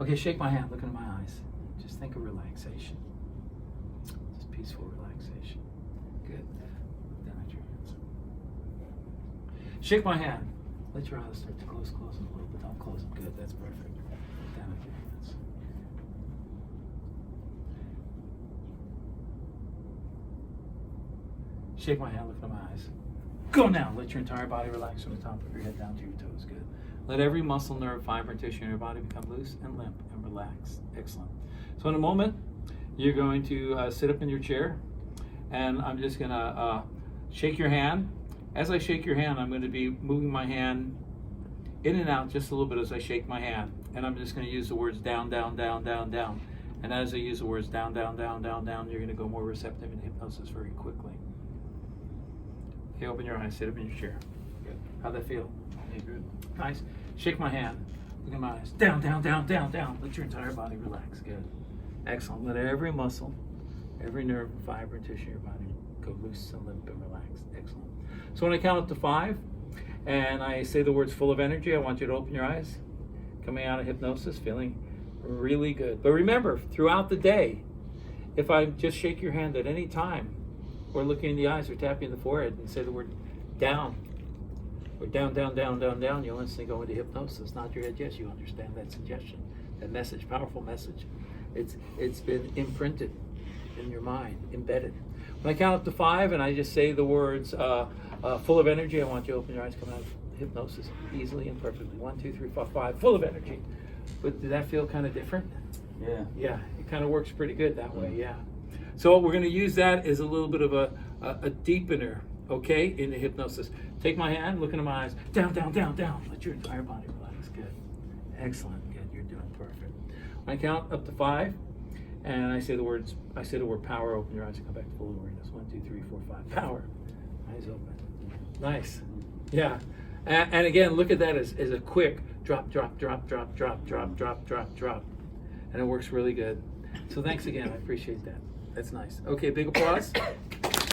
Okay, shake my hand, look into my eyes. Just think of relaxation. Just peaceful relaxation. Good. Look down at your hands. Shake my hand. Let your eyes start to close them a little bit. Don't close them. Good, that's perfect. Look down at your hands. Shake my hand, look into my eyes. Go now. Let your entire body relax from the top of your head down to your toes. Good. Let every muscle, nerve, fiber, and tissue in your body become loose and limp and relaxed. Excellent. So in a moment, you're going to sit up in your chair, and I'm just going to shake your hand. As I shake your hand, I'm going to be moving my hand in and out just a little bit as I shake my hand. And I'm just going to use the words down, down, down, down, down. And as I use the words down, down, down, down, down, you're going to go more receptive in hypnosis very quickly. Okay, open your eyes, sit up in your chair. Good. How'd that feel? Okay, good. Nice. Shake my hand. Look at my eyes. Down, down, down, down, down. Let your entire body relax. Good. Excellent. Let every muscle, every nerve, fiber, and tissue in your body go loose and limp and relaxed. Excellent. So when I count up to 5 and I say the words full of energy, I want you to open your eyes. Coming out of hypnosis, feeling really good. But remember, throughout the day, if I just shake your hand at any time, or looking in the eyes or tapping the forehead and say the word down, or down, down, down, down, down, you'll instantly go into hypnosis. Nod your head, yes, you understand that suggestion, that message, powerful message. It's been imprinted in your mind, embedded. When I count up to 5 and I just say the words full of energy, I want you to open your eyes, come out of hypnosis easily and perfectly. 1, 2, 3, 4, 5, full of energy. But did that feel kind of different? Yeah. Yeah, it kind of works pretty good that way, yeah. So we're going to use that as a little bit of a deepener, okay, into hypnosis. Take my hand, look into my eyes, down, down, down, down. Let your entire body relax. Good. Excellent. Good. You're doing perfect. When I count up to 5, and I say the word power, open your eyes and come back to full awareness. 1, 2, 3, 4, 5. Power. Eyes open. Nice. Yeah. And again, look at that as a quick drop, drop, drop, drop, drop, drop, drop, drop, drop. And it works really good. So thanks again. I appreciate that. That's nice. Okay, big applause.